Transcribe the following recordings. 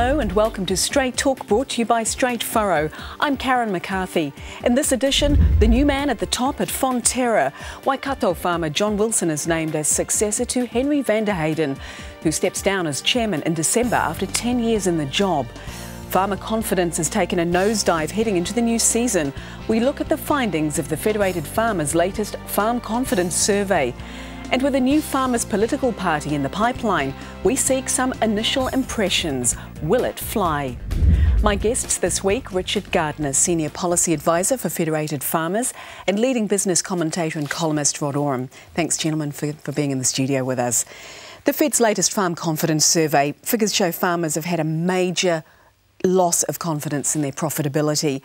Hello and welcome to Straight Talk, brought to you by Straight Furrow. I'm Karen McCarthy. In this edition, the new man at the top at Fonterra. Waikato farmer John Wilson is named as successor to Henry van der Hayden, who steps down as chairman in December after 10 years in the job. Farmer confidence has taken a nosedive heading into the new season. We look at the findings of the Federated Farmers' latest Farm Confidence Survey. And with a new farmers' political party in the pipeline, we seek some initial impressions. Will it fly? My guests this week, Richard Gardner, Senior Policy Advisor for Federated Farmers, and leading business commentator and columnist Rod Oram. Thanks, gentlemen, for being in the studio with us. The Fed's latest Farm Confidence Survey figures show farmers have had a major loss of confidence in their profitability.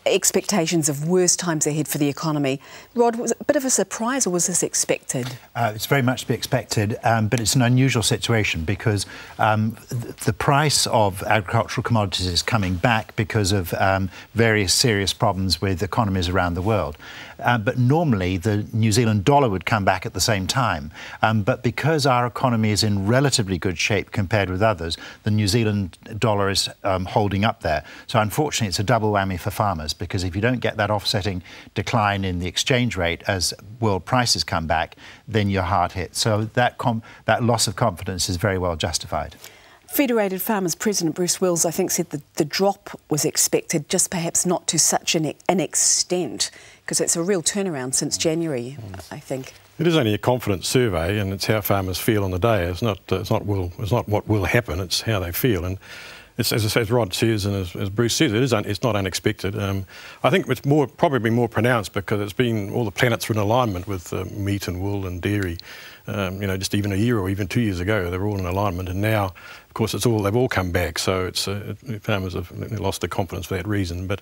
Expectations of worse times ahead for the economy. Rod, was it a bit of a surprise or was this expected? It's very much to be expected, but it's an unusual situation because the price of agricultural commodities is coming back because of various serious problems with economies around the world. But normally the New Zealand dollar would come back at the same time. But because our economy is in relatively good shape compared with others, the New Zealand dollar is holding up there. So unfortunately it's a double whammy for farmers, because if you don't get that offsetting decline in the exchange rate as world prices come back, then you're hard hit. So that loss of confidence is very well justified. Federated Farmers President Bruce Wills, I think, said that the drop was expected, just perhaps not to such an extent, because it's a real turnaround since January, I think. It is only a confidence survey, and it's how farmers feel on the day. It's not what will happen. It's how they feel, and it's, as Rod says and as Bruce says, it's not unexpected. I think it's probably more pronounced because it's been all the planets are in alignment with meat and wool and dairy. You know, just even a year or even 2 years ago, they were all in alignment, and now, of course, they've all come back. So it's farmers have lost their confidence for that reason, but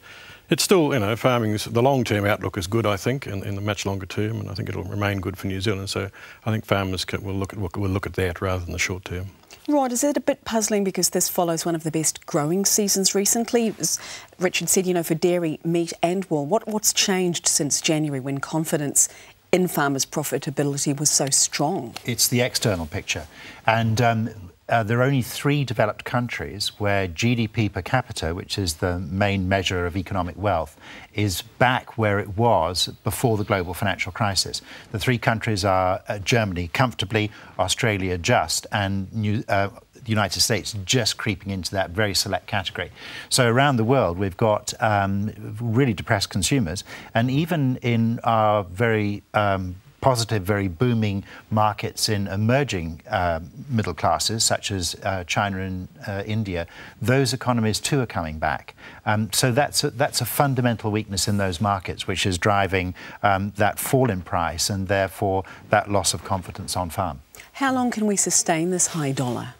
it's still, you know, the long-term outlook is good, I think, in the much longer term, and I think it'll remain good for New Zealand. So I think farmers will look at that rather than the short term. Rod, is it a bit puzzling because this follows one of the best growing seasons recently? As Richard said, you know, for dairy, meat and wool. What's changed since January when confidence in farmers' profitability was so strong? It's the external picture. And there are only 3 developed countries where GDP per capita, which is the main measure of economic wealth, is back where it was before the global financial crisis. The 3 countries are Germany comfortably, Australia just, and the United States just creeping into that very select category. So around the world we've got really depressed consumers, and even in our very positive, very booming markets in emerging middle classes, such as China and India, those economies too are coming back. So that's a fundamental weakness in those markets, which is driving that fall in price and therefore that loss of confidence on farm. How long can we sustain this high dollar?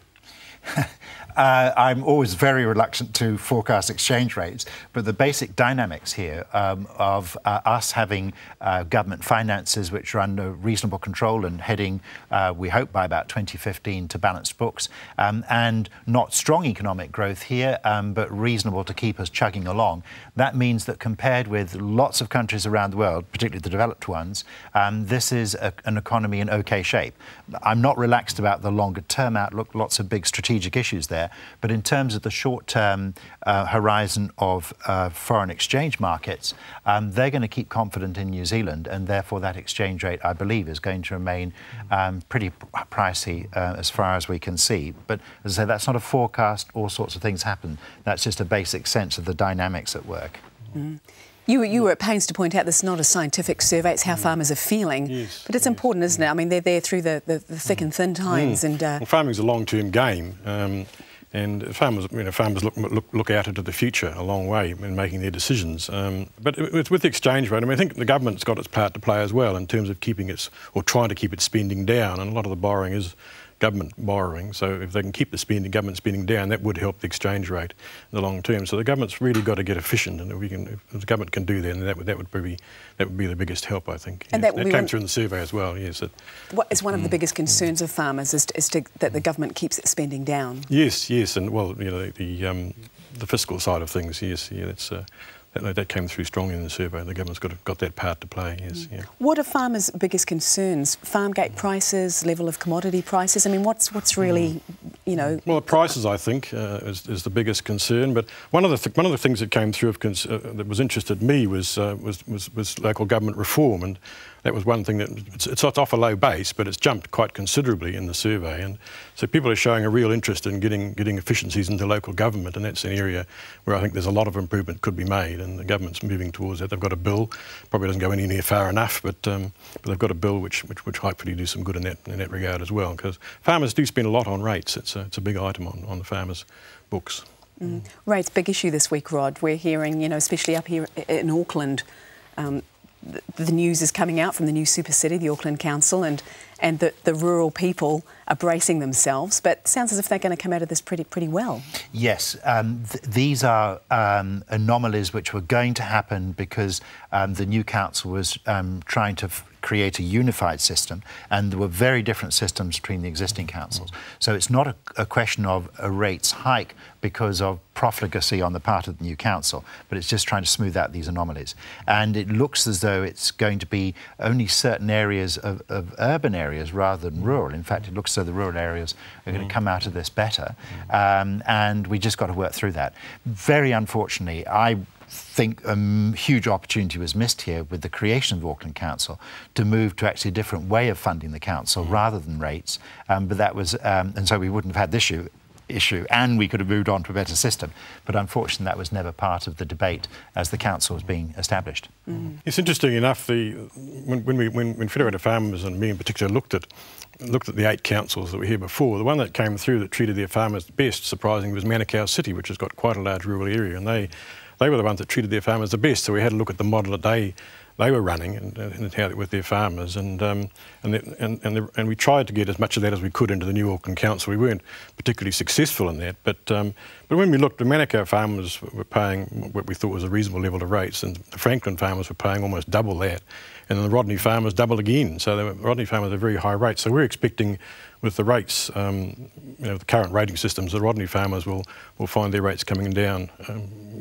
I'm always very reluctant to forecast exchange rates, but the basic dynamics here of us having government finances which are under reasonable control and heading, we hope, by about 2015 to balanced books, and not strong economic growth here, but reasonable to keep us chugging along. That means that compared with lots of countries around the world, particularly the developed ones, this is an economy in okay shape. I'm not relaxed about the longer term outlook, lots of big strategic issues there. But in terms of the short-term horizon of foreign exchange markets, they're going to keep confident in New Zealand, and therefore that exchange rate, I believe, is going to remain pretty pricey as far as we can see. But as I say, that's not a forecast. All sorts of things happen. That's just a basic sense of the dynamics at work. You were at pains to point out this is not a scientific survey, it's how farmers are feeling. Yes, but it's important, isn't it? I mean, they're there through the thick and thin times. And well, farming's a long-term game. And farmers, farmers look out into the future a long way in making their decisions. But with the exchange rate, I mean, I think the government's got its part to play as well in terms of keeping trying to keep its spending down. And a lot of the borrowing is government borrowing. So if they can keep the government spending down, that would help the exchange rate in the long term. So the government's really got to get efficient, and if the government can do that, then that would be the biggest help, I think. And yes. That came through in the survey as well. Yes. What is one of the biggest concerns of farmers is that the government keeps its spending down? Yes, and well, you know, the fiscal side of things. Yes, yeah, that's. That came through strongly in the survey. The government's got that part to play, yes. Yeah. What are farmers' biggest concerns? Farm gate prices, level of commodity prices? I mean, what's really, you know... Well, the prices, I think, is the biggest concern. But one of the things that came through that was interested me was local government reform, and that was one thing that it's off a low base, but it's jumped quite considerably in the survey. And so people are showing a real interest in getting efficiencies into local government, and that's an area where I think there's a lot of improvement could be made, and the government's moving towards that. They've got a bill, probably doesn't go any near far enough, but they've got a bill which hopefully do some good in that regard as well, because farmers do spend a lot on rates. It's a big item on the farmers' books. Rates, big issue this week, Rod. We're hearing, you know, especially up here in Auckland, the news is coming out from the new super city, the Auckland Council, and the rural people are bracing themselves, but it sounds as if they're going to come out of this pretty well. Yes, these are anomalies which were going to happen because the new council was trying to create a unified system, and there were very different systems between the existing councils. So it's not a question of a rates hike because of profligacy on the part of the new council, but it's just trying to smooth out these anomalies. And it looks as though it's going to be only certain areas of urban areas rather than rural. In fact, it looks as though the rural areas are going to come out of this better, and we just got to work through that. Very unfortunately, I think a huge opportunity was missed here with the creation of the Auckland Council to move to actually a different way of funding the council rather than rates, but that was, and so we wouldn't have had this issue, and we could have moved on to a better system. But unfortunately, that was never part of the debate as the council was being established. It's interesting enough, when Federated Farmers and me in particular looked at the 8 councils that were here before, the one that came through that treated their farmers best, surprisingly, was Manukau City, which has got quite a large rural area, and they were the ones that treated their farmers the best. So we had to look at the model that they were running and how with their farmers, and we tried to get as much of that as we could into the new Auckland Council. We weren't particularly successful in that, but when we looked, the Manukau farmers were paying what we thought was a reasonable level of rates, and the Franklin farmers were paying almost double that, and then the Rodney farmers doubled again. So the Rodney farmers are very high rates. So we're expecting, with the rates, you know, the current rating systems, the Rodney farmers will find their rates coming down,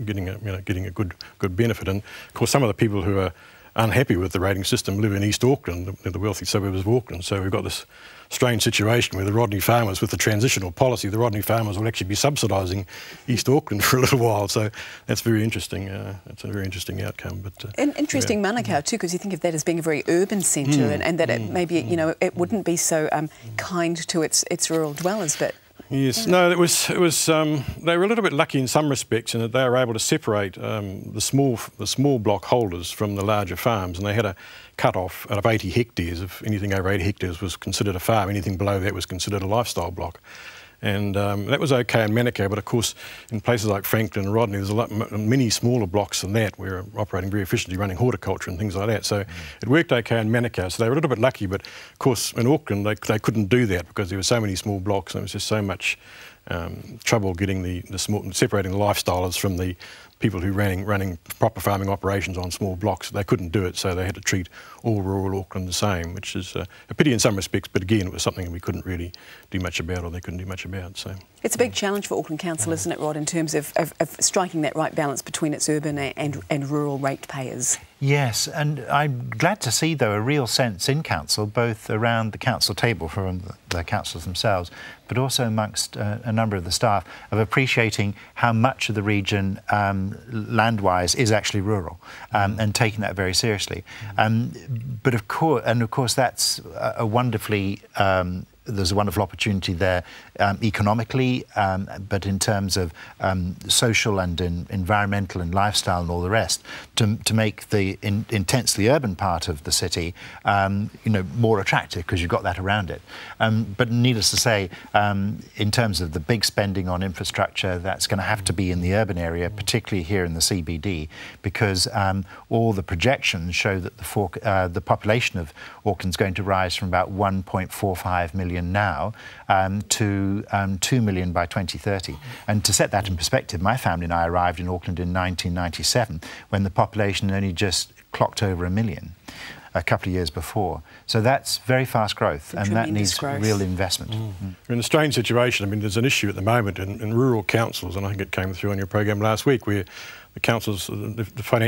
getting a good benefit. And of course, some of the people who are unhappy with the rating system live in East Auckland, the wealthy suburbs of Auckland. So we've got this strange situation where the Rodney farmers, with the transitional policy, the Rodney farmers will actually be subsidising East Auckland for a little while. So that's very interesting. It's a very interesting outcome. But and interesting, yeah. Manukau too, because you think of that as being a very urban centre, and that it maybe, you know, it wouldn't be so kind to its rural dwellers, but. Yes, no, it was. They were a little bit lucky in some respects in that they were able to separate the small block holders from the larger farms, and they had a cut-off out of 80 hectares. If anything over 80 hectares was considered a farm, anything below that was considered a lifestyle block. And that was okay in Manukau, but of course in places like Franklin and Rodney there's many smaller blocks than that where operating very efficiently, running horticulture and things like that. So it worked okay in Manukau, so they were a little bit lucky, but of course in Auckland they couldn't do that because there were so many small blocks, and it was just so much trouble getting separating the lifestylers from the people who running proper farming operations on small blocks. They couldn't do it, so they had to treat all rural Auckland the same, which is a pity in some respects, but again, it was something we couldn't really do much about, or they couldn't do much about. So it's a big challenge for Auckland Council, isn't it, Rod, in terms of striking that right balance between its urban and rural ratepayers? Yes, and I'm glad to see, though, a real sense in council, both around the council table from the councillors themselves, but also amongst a number of the staff, of appreciating how much of the region, land-wise, is actually rural, and taking that very seriously. But of course, that's a wonderfully. There's a wonderful opportunity there economically, but in terms of social and environmental and lifestyle and all the rest, to make the intensely urban part of the city, you know, more attractive because you've got that around it. But needless to say, in terms of the big spending on infrastructure, that's going to have to be in the urban area, particularly here in the CBD, because all the projections show that the population of Auckland's going to rise from about 1.45 million now to 2 million by 2030. And to set that in perspective, my family and I arrived in Auckland in 1997 when the population only just clocked over 1 million a couple of years before. So that's very fast growth, and that needs real investment. We're in a strange situation. I mean, there's an issue at the moment in rural councils, and I think it came through on your program last week, where the councils, the FAR,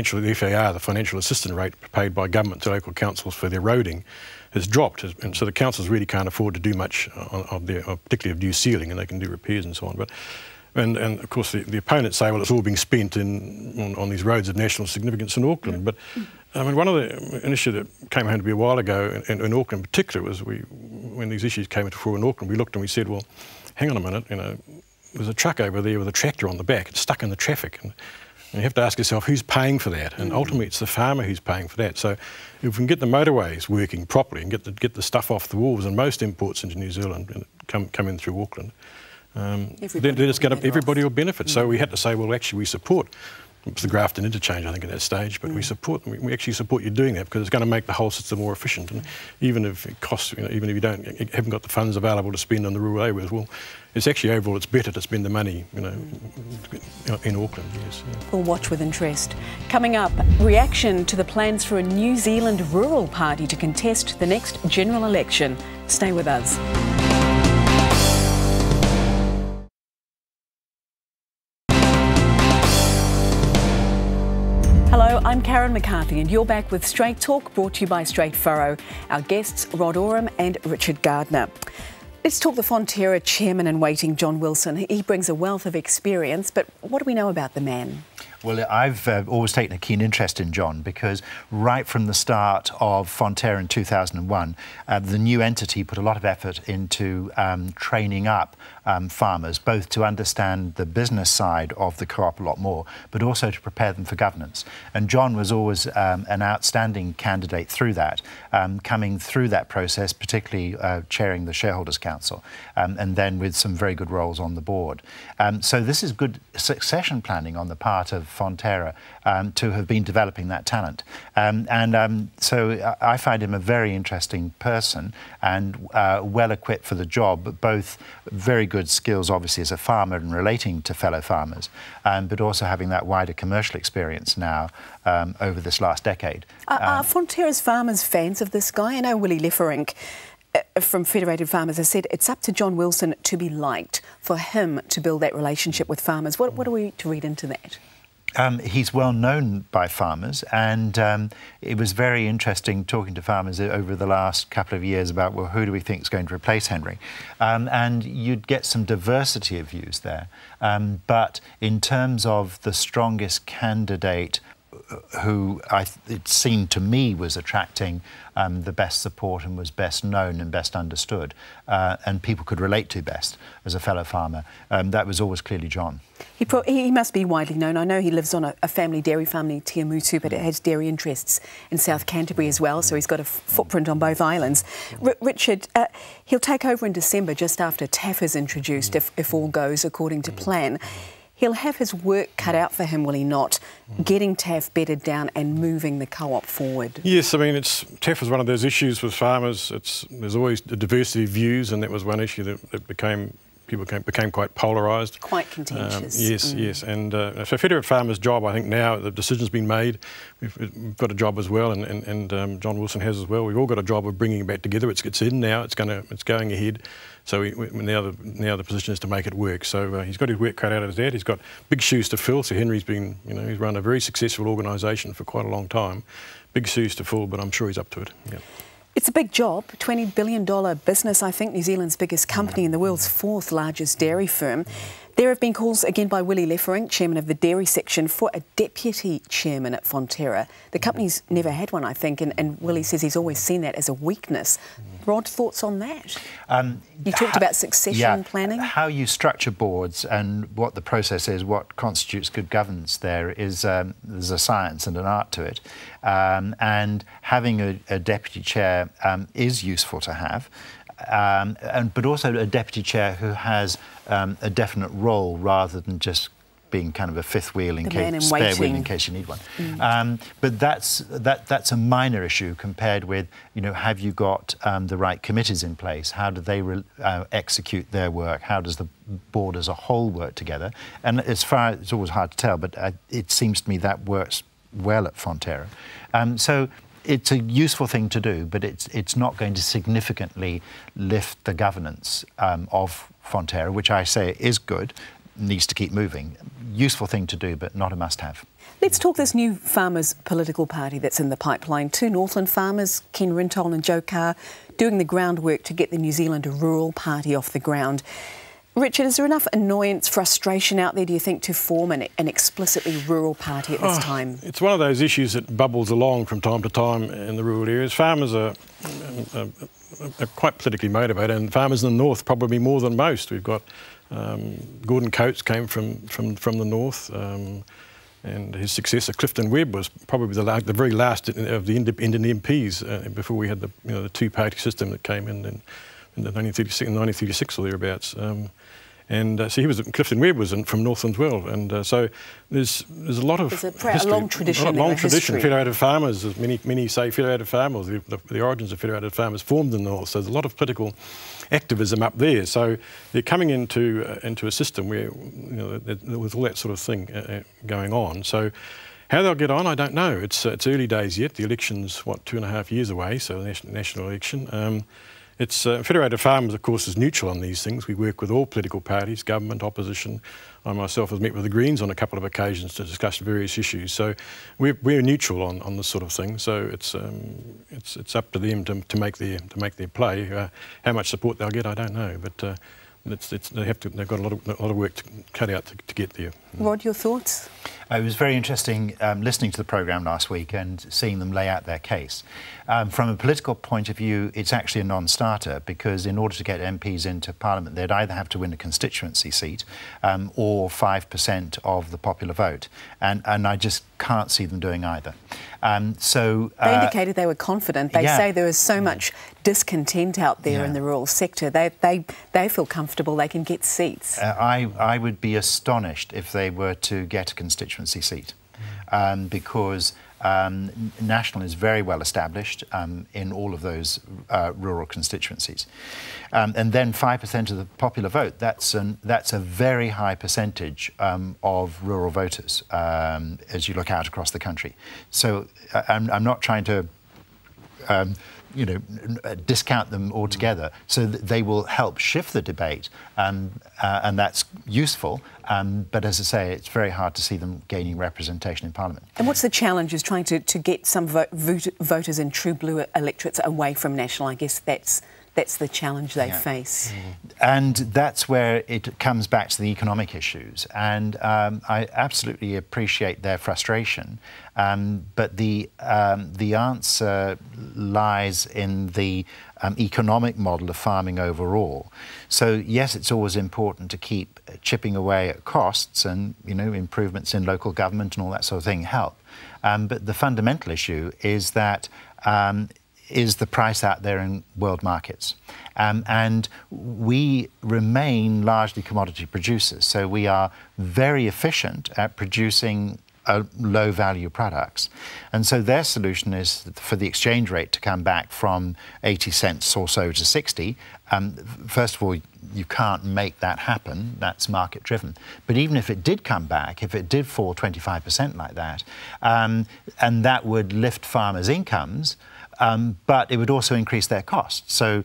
the financial assistance rate paid by government to local councils for their roading, has dropped, and so the councils really can't afford to do much particularly of new sealing, and they can do repairs and so on. But and of course the opponents say, well, it's all being spent on these roads of national significance in Auckland. But I mean, an issue that came home to be a while ago in Auckland in particular was when these issues came into fore in Auckland, we looked and we said, well, hang on a minute, there's a truck over there with a tractor on the back. It's stuck in the traffic. And you have to ask yourself, who's paying for that? And ultimately, it's the farmer who's paying for that. So if we can get the motorways working properly and get the stuff off the wharves, and most imports into New Zealand come in through Auckland, then everybody will benefit. So we had to say, well, actually, we support. It was the Grafton interchange, I think, at that stage, but we actually support you doing that because it's going to make the whole system more efficient. And even if it costs, even if you haven't got the funds available to spend on the rural areas, well, it's actually overall it's better to spend the money, in Auckland. Yes. Yeah. We'll watch with interest. Coming up, reaction to the plans for a New Zealand rural party to contest the next general election. Stay with us. Hello, I'm Karen McCarthy and you're back with Straight Talk, brought to you by Straight Furrow. Our guests, Rod Oram and Richard Gardner. Let's talk the Fonterra chairman in waiting, John Wilson. He brings a wealth of experience, but what do we know about the man? Well, I've always taken a keen interest in John because right from the start of Fonterra in 2001, the new entity put a lot of effort into training up farmers, both to understand the business side of the co-op a lot more, but also to prepare them for governance. And John was always an outstanding candidate through that, coming through that process, particularly chairing the Shareholders' Council, and then with some very good roles on the board. So this is good succession planning on the part of Fonterra to have been developing that talent. So I find him a very interesting person and well equipped for the job, but both very good skills obviously as a farmer and relating to fellow farmers, but also having that wider commercial experience now over this last decade. Are Fonterra's farmers fans of this guy? I know Willie Lefferink from Federated Farmers has said it's up to John Wilson to be liked, for him to build that relationship with farmers. What are we to read into that? He's well known by farmers, and it was very interesting talking to farmers over the last couple of years about, well, who do we think is going to replace Henry? And you'd get some diversity of views there. But in terms of the strongest candidate who it seemed to me was attracting the best support and was best known and best understood, and people could relate to best as a fellow farmer, that was always clearly John. He must be widely known. I know he lives on a family dairy farm near Te Amutu, but it has dairy interests in South Canterbury as well, so he's got a footprint on both islands. Richard, he'll take over in December just after TAF is introduced, if all goes according to plan. He'll have his work cut out for him, will he not, getting TAF bedded down and moving the co-op forward? Yes, I mean, TAF is one of those issues with farmers. There's always a diversity of views, and that was one issue that became quite polarised. Quite contentious. Yes. And so Federated Farmers' job, I think now the decision's been made. We've got a job as well, and John Wilson has as well. We've all got a job of bringing it back together. It's in now. It's going ahead. So now the position is to make it work. So he's got his work cut out of that. He's got big shoes to fill. So Henry's been, he's run a very successful organisation for quite a long time. Big shoes to fill, but I'm sure he's up to it. Yeah. It's a big job, $20 billion business, I think New Zealand's biggest company and the world's fourth largest dairy firm. There have been calls again by Willie Lefferink, chairman of the dairy section, for a deputy chairman at Fonterra. The company's never had one, I think, and Willie says he's always seen that as a weakness. Rod, thoughts on that? You talked about succession planning. How you structure boards and what the process is, what constitutes good governance there is, there's a science and an art to it. And having a deputy chair is useful to have. But also a deputy chair who has a definite role rather than just being kind of a fifth wheel spare wheel in case you need one. But that's a minor issue compared with, have you got the right committees in place? How do they execute their work? How does the board as a whole work together? And it's always hard to tell, but it seems to me that works well at Fonterra. So it's a useful thing to do, but it's not going to significantly lift the governance of Fonterra, which I say is good. needs to keep moving. Useful thing to do, but not a must-have. Let's talk this new farmers' political party that's in the pipeline. Two Northland farmers, Ken Rintole and Joe Carr, doing the groundwork to get the New Zealand Rural Party off the ground. Richard, is there enough annoyance, frustration out there, do you think, to form an explicitly rural party at this time? It's one of those issues that bubbles along from time to time in the rural areas. Farmers are quite politically motivated, and farmers in the north probably more than most. We've got Gordon Coates came from the north, and his successor Clifton Webb was probably the very last of the independent MPs before we had the two-party system that came in 1936 or thereabouts. So Clifton Webb was from Northland as well, and so there's a lot of history, a long tradition. Federated farmers, as many say, federated farmers. The origins of federated farmers formed in the north. So there's a lot of political activism up there. So they're coming into a system where with all that sort of thing going on. So how they'll get on, I don't know. It's early days yet. The election's 2.5 years away. So the national election. Federated Farmers, of course, is neutral on these things. We work with all political parties, government, opposition. I myself have met with the Greens on a couple of occasions to discuss various issues. So we're neutral on this sort of thing. So it's up to them to make their play. How much support they'll get, I don't know. But they've got a lot of work to cut out to get there. Rod, your thoughts? It was very interesting listening to the programme last week and seeing them lay out their case. From a political point of view, it's actually a non-starter, because in order to get MPs into Parliament, they'd either have to win a constituency seat or 5% of the popular vote. And I just can't see them doing either. They indicated they were confident. They say there is so much discontent out there in the rural sector. They feel comfortable they can get seats. I would be astonished if they were to get a constituency seat, because National is very well established in all of those rural constituencies. And then 5% of the popular vote, that's a very high percentage of rural voters as you look out across the country. So I'm not trying to discount them altogether. So that they will help shift the debate, and that's useful. But as I say, it's very hard to see them gaining representation in Parliament. And what's the challenge is trying to get some voters in true blue electorates away from National? I guess that's the challenge they face. And that's where it comes back to the economic issues. And I absolutely appreciate their frustration. But the answer lies in the economic model of farming overall. So yes, it's always important to keep chipping away at costs, and improvements in local government and all that sort of thing help. But the fundamental issue is that is the price out there in world markets. And we remain largely commodity producers, so we are very efficient at producing low-value products. And so their solution is for the exchange rate to come back from 80 cents or so to 60. First of all, you can't make that happen. That's market-driven. But even if it did come back, if it did fall 25% like that, and that would lift farmers' incomes, but it would also increase their costs. So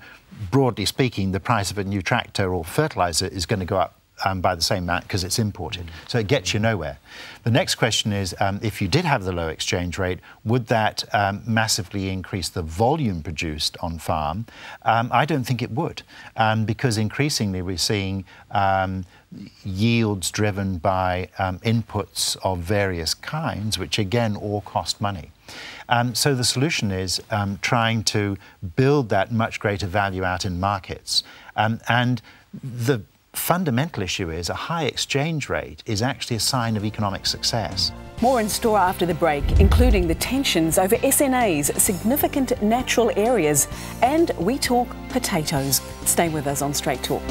broadly speaking, the price of a new tractor or fertiliser is going to go up by the same amount because it's imported. So it gets you nowhere. The next question is, if you did have the low exchange rate, would that massively increase the volume produced on farm? I don't think it would, because increasingly we're seeing yields driven by inputs of various kinds, which again all cost money. So the solution is trying to build that much greater value out in markets. And the fundamental issue is a high exchange rate is actually a sign of economic success. More in store after the break, including the tensions over SNA's significant natural areas, and we talk potatoes. Stay with us on Straight Talk.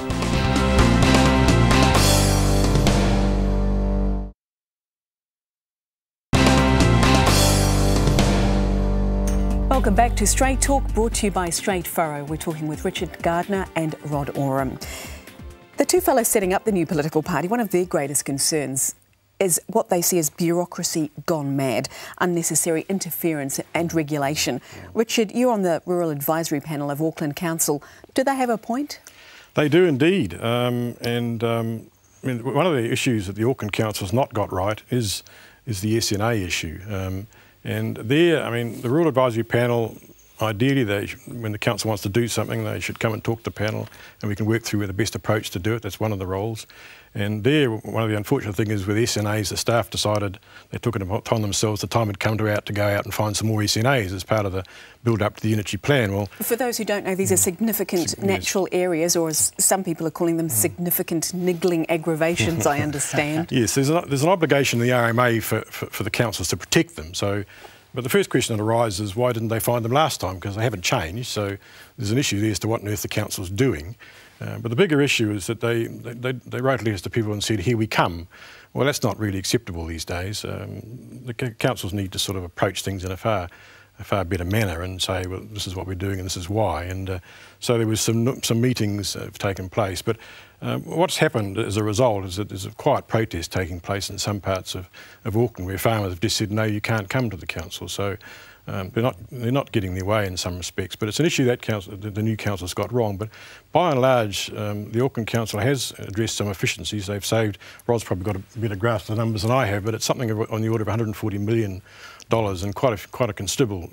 Welcome back to Straight Talk, brought to you by Straight Furrow. We're talking with Richard Gardner and Rod Oram. The two fellows setting up the new political party, one of their greatest concerns is what they see as bureaucracy gone mad, unnecessary interference and regulation. Richard, you're on the Rural Advisory Panel of Auckland Council. Do they have a point? They do indeed. I mean, one of the issues that the Auckland Council's not got right is the SNA issue. And there, I mean, the Rural Advisory Panel, ideally, when the council wants to do something, they should come and talk to the panel, and we can work through the best approach to do it. That's one of the roles. And there, one of the unfortunate things is with SNAs, the staff decided they took it upon themselves. The time had come to go out and find some more SNAs as part of the build-up to the unitary plan. Well, for those who don't know, these are significant natural areas, or as some people are calling them, significant niggling aggravations, I understand. Yes, there's an obligation in the RMA for the councils to protect them. So, but the first question that arises is, why didn't they find them last time? Because they haven't changed. So there's an issue there as to what on earth the council's doing. But the bigger issue is that they wrote letters to people and said, here we come. Well, that's not really acceptable these days. The councils need to sort of approach things in a far better manner and say, well, this is what we're doing and this is why. And so there was some meetings have taken place. But what's happened as a result is that there's a quiet protest taking place in some parts of Auckland where farmers have just said, no, you can't come to the council. So they're not getting their way in some respects, but it's an issue that the new council's got wrong. But by and large, the Auckland Council has addressed some efficiencies. They've saved. Rod's probably got a better grasp of the numbers than I have, but it's something on the order of $140 million and quite a considerable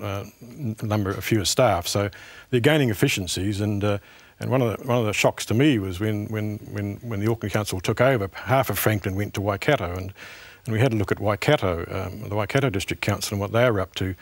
number of fewer staff. So they're gaining efficiencies. And one of the shocks to me was when the Auckland Council took over, half of Franklin went to Waikato, and we had a look at Waikato, the Waikato District Council, and what they were up to.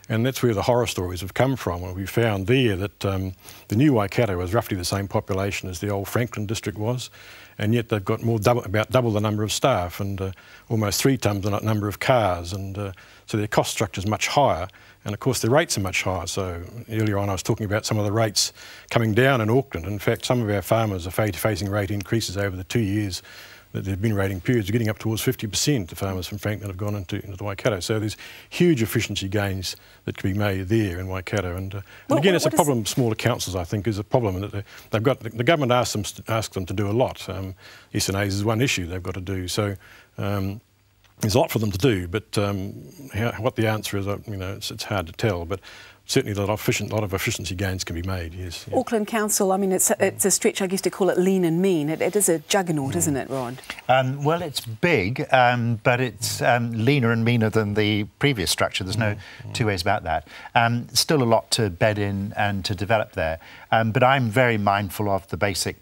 And that's where the horror stories have come from. Well, we found there that the new Waikato was roughly the same population as the old Franklin district was, and yet they've got about double the number of staff and almost 3 times the number of cars, and so their cost structure is much higher, and of course their rates are much higher. So earlier on I was talking about some of the rates coming down in Auckland. In fact, some of our farmers are facing rate increases over the 2 years that they've been rating periods, getting up towards 50%. The farmers from Franklin have gone into Waikato. So there's huge efficiency gains that can be made there in Waikato. And again, it's a problem. Smaller councils, I think, is a problem, and that they've got the government asks them to do a lot. SNAs is one issue they've got to do. So there's a lot for them to do, but what the answer is, it's hard to tell. But certainly a lot of efficiency gains can be made, yes. Yeah. Auckland Council, I mean, it's a stretch, I guess, to call it lean and mean. It is a juggernaut, isn't it, Rod? Well, it's big, but it's leaner and meaner than the previous structure. There's no two ways about that. Still a lot to bed in and to develop there. But I'm very mindful of the basic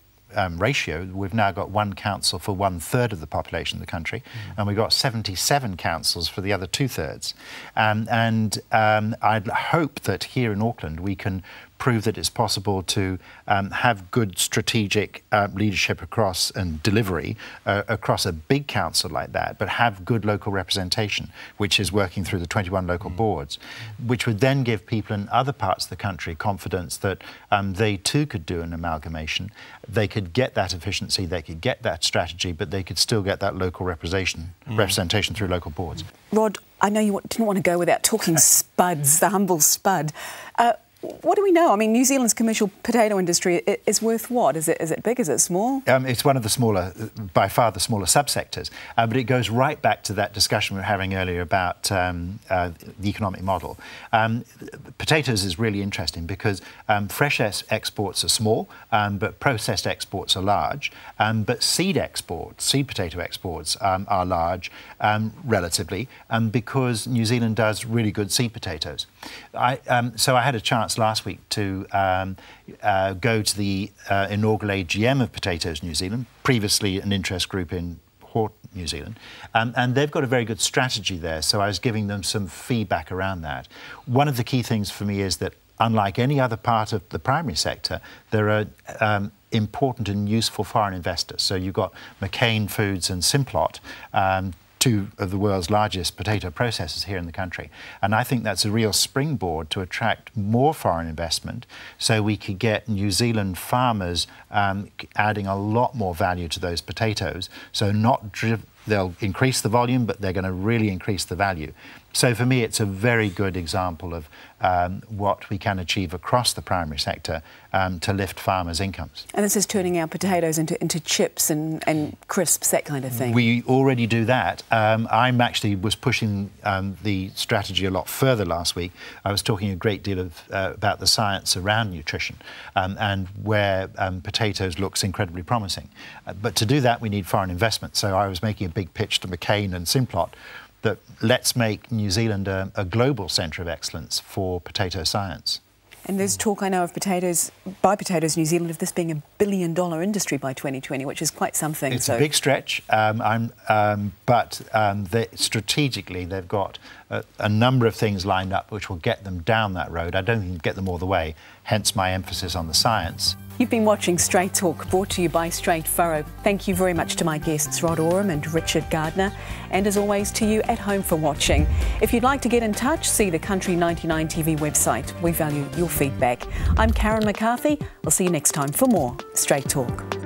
ratio. We've now got one council for 1/3 of the population of the country, and we've got 77 councils for the other 2/3. I'd hope that here in Auckland we can prove that it's possible to have good strategic leadership across and delivery across a big council like that, but have good local representation, which is working through the 21 local boards, which would then give people in other parts of the country confidence that they too could do an amalgamation. They could get that efficiency, they could get that strategy, but they could still get that local representation through local boards. Rod, I know you didn't want to go without talking spuds, the humble spud. What do we know? I mean, New Zealand's commercial potato industry is worth what? Is it big? Is it small? It's one of the smaller, by far the smaller subsectors. But it goes right back to that discussion we were having earlier about the economic model. Potatoes is really interesting because fresh exports are small, but processed exports are large. But seed potato exports are large relatively, because New Zealand does really good seed potatoes. So I had a chance last week to go to the inaugural AGM of Potatoes New Zealand, previously an interest group in Hort, New Zealand, and they've got a very good strategy there, so I was giving them some feedback around that. One of the key things for me is that, unlike any other part of the primary sector, there are important and useful foreign investors. So you've got McCain Foods and Simplot, 2 of the world's largest potato processors here in the country. And I think that's a real springboard to attract more foreign investment, so we could get New Zealand farmers adding a lot more value to those potatoes, so not they'll increase the volume, but they're going to really increase the value. So for me, it's a very good example of what we can achieve across the primary sector to lift farmers' incomes. And this is turning our potatoes into chips and crisps, that kind of thing. We already do that. I actually was pushing the strategy a lot further last week. I was talking a great deal about the science around nutrition and where potatoes looks incredibly promising. But to do that, we need foreign investment. So I was making a big pitch to McCain and Simplot that let's make New Zealand a global centre of excellence for potato science. And there's talk, I know, of Potatoes New Zealand, of this being a $1 billion industry by 2020, which is quite something. It's a big stretch, but strategically they've got a number of things lined up which will get them down that road. I don't think get them all the way, hence my emphasis on the science. You've been watching Straight Talk, brought to you by Straight Furrow. Thank you very much to my guests, Rod Oram and Richard Gardner, and as always to you at home for watching. If you'd like to get in touch, see the Country 99 TV website. We value your feedback. I'm Karen McCarthy. I'll see you next time for more Straight Talk.